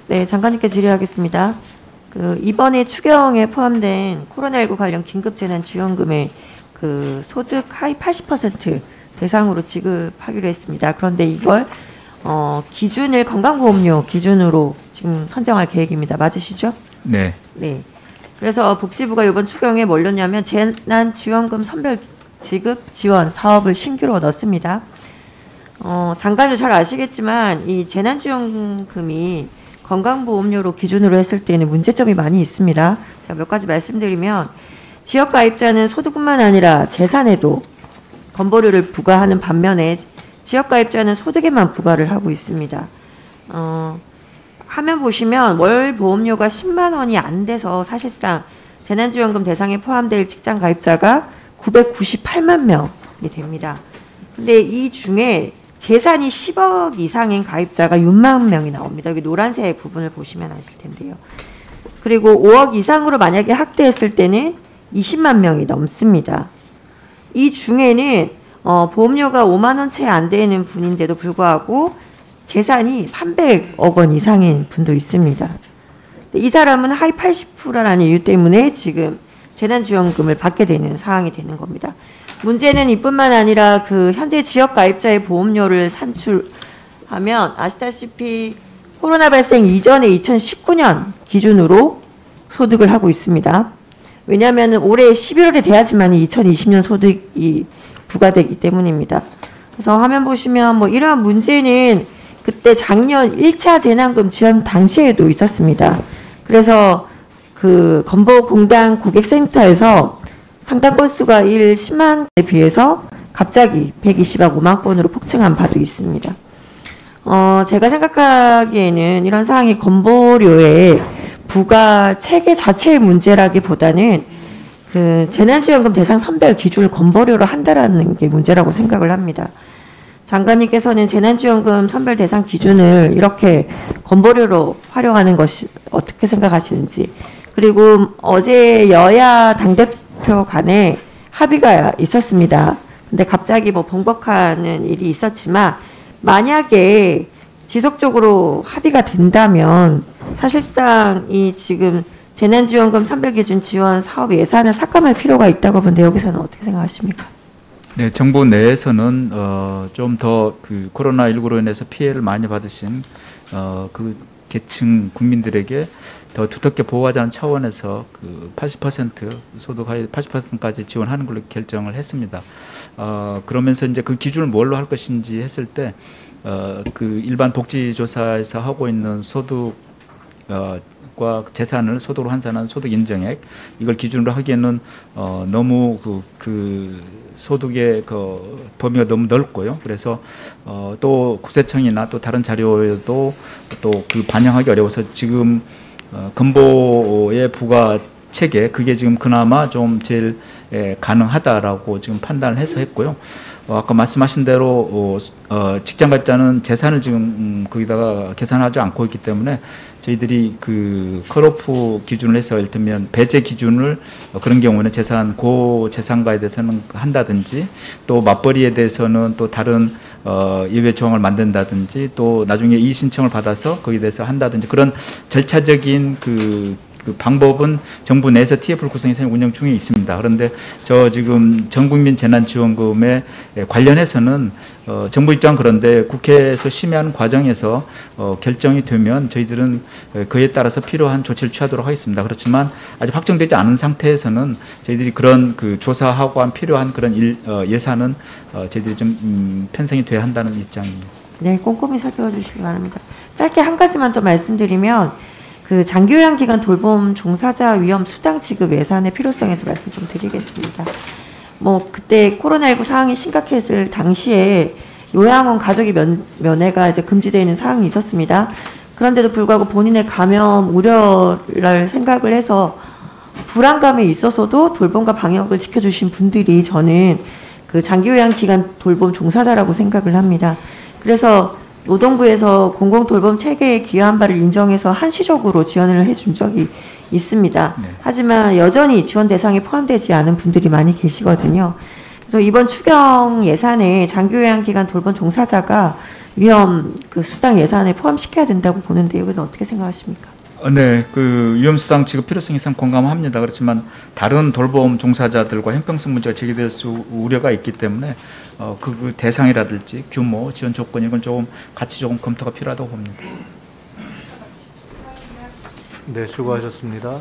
네, 장관님께 질의하겠습니다. 이번에 추경에 포함된 코로나19 관련 긴급재난지원금의 소득 하위 80% 대상으로 지급하기로 했습니다. 그런데 이걸 기준을 건강보험료 기준으로 지금 선정할 계획입니다. 맞으시죠? 네. 네. 그래서 복지부가 이번 추경에 뭘 넣냐면 재난지원금 선별 지급 지원 사업을 신규로 넣습니다. 장관도 잘 아시겠지만 이 재난지원금이 건강보험료로 기준으로 했을 때는 문제점이 많이 있습니다. 제가 몇 가지 말씀드리면 지역가입자는 소득뿐만 아니라 재산에도 건보료를 부과하는 반면에 지역가입자는 소득에만 부과를 하고 있습니다. 화면 보시면 월 보험료가 10만 원이 안 돼서 사실상 재난지원금 대상에 포함될 직장가입자가 998만 명이 됩니다. 근데 이 중에 재산이 10억 이상인 가입자가 6만 명이 나옵니다. 여기 노란색 부분을 보시면 아실 텐데요. 그리고 5억 이상으로 만약에 확대했을 때는 20만 명이 넘습니다. 이 중에는 보험료가 5만 원 채 안 되는 분인데도 불구하고 재산이 300억 원 이상인 분도 있습니다. 이 사람은 하위 80%라는 이유 때문에 지금 재난지원금을 받게 되는 상황이 되는 겁니다. 문제는 이뿐만 아니라 현재 지역 가입자의 보험료를 산출하면 아시다시피 코로나 발생 이전에 2019년 기준으로 소득을 하고 있습니다. 왜냐하면 올해 11월에 돼야지만 2020년 소득이 부과되기 때문입니다. 그래서 화면 보시면 이러한 문제는 그때 작년 1차 재난금 지원 당시에도 있었습니다. 그래서 건보공단 고객센터에서 상담 건수가 10만에 비해서 갑자기 125만 건으로 폭증한 바도 있습니다. 제가 생각하기에는 이런 상황이 건보료의 부과 체계 자체의 문제라기보다는 재난지원금 대상 선별 기준을 건보료로 한다라는 게 문제라고 생각을 합니다. 장관님께서는 재난지원금 선별 대상 기준을 이렇게 건보료로 활용하는 것이 어떻게 생각하시는지, 그리고 어제 여야 당대표 간에 합의가 있었습니다. 근데 갑자기 번복하는 일이 있었지만 만약에 지속적으로 합의가 된다면 사실상 이 지금 재난지원금 선별기준 지원 사업 예산을 삭감할 필요가 있다고 보는데 여기서는 어떻게 생각하십니까? 네, 정부 내에서는 좀 더 코로나19로 인해서 피해를 많이 받으신 계층 국민들에게 더 두텁게 보호하자는 차원에서 80% 소득 하위 80%까지 지원하는 걸로 결정을 했습니다. 그러면서 이제 그 기준을 뭘로 할 것인지 했을 때 일반 복지조사에서 하고 있는 소득 과 재산을 소득으로 환산한 소득 인정액, 이걸 기준으로 하기에는 너무 소득의 범위가 너무 넓고요. 그래서 또 국세청이나 또 다른 자료에도 또 반영하기 어려워서 지금 건보의 부과 체계, 그게 지금 그나마 좀 제일 가능하다라고 지금 판단을 해서 했고요. 아까 말씀하신 대로 직장가입자는 재산을 지금 거기다가 계산하지 않고 있기 때문에 저희들이 컷오프 기준을 해서 이를테면 배제 기준을 그런 경우는 고재산가에 대해서는 한다든지, 또 맞벌이에 대해서는 또 다른 예외 조항을 만든다든지, 또 나중에 이의 신청을 받아서 거기에 대해서 한다든지, 그런 절차적인 방법은 정부 내에서 TF를 구성해서 운영 중에 있습니다. 그런데 지금 전국민 재난지원금에 관련해서는 정부 입장, 그런데 국회에서 심의하는 과정에서 결정이 되면 저희들은 그에 따라서 필요한 조치를 취하도록 하겠습니다. 그렇지만 아직 확정되지 않은 상태에서는 저희들이 그런 조사하고 한 필요한 그런 예산은 저희들이 좀 편성이 돼야 한다는 입장입니다. 네, 꼼꼼히 살펴봐 주시기 바랍니다. 짧게 한 가지만 더 말씀드리면 장기요양기관 돌봄 종사자 위험 수당 지급 예산의 필요성에서 말씀 좀 드리겠습니다. 그때 코로나19 상황이 심각했을 당시에 요양원 가족이 면회가 이제 금지되어 있는 상황이 있었습니다. 그런데도 불구하고 본인의 감염 우려를 생각을 해서 불안감이 있어서도 돌봄과 방역을 지켜주신 분들이 저는 장기요양기관 돌봄 종사자라고 생각을 합니다. 그래서 노동부에서 공공돌봄 체계에 기여한 바를 인정해서 한시적으로 지원을 해준 적이 있습니다. 네. 하지만 여전히 지원 대상에 포함되지 않은 분들이 많이 계시거든요. 그래서 이번 추경 예산에 장기요양기관 돌봄 종사자가 위험 그 수당 예산에 포함시켜야 된다고 보는데 이건 어떻게 생각하십니까? 네, 그 위험수당 지급 필요성 이상 공감합니다. 그렇지만 다른 돌보험 종사자들과 형평성 문제가 제기될 수 우려가 있기 때문에 그 대상이라든지 규모, 지원 조건 이건 조금 같이 조금 검토가 필요하다고 봅니다. 네, 수고하셨습니다.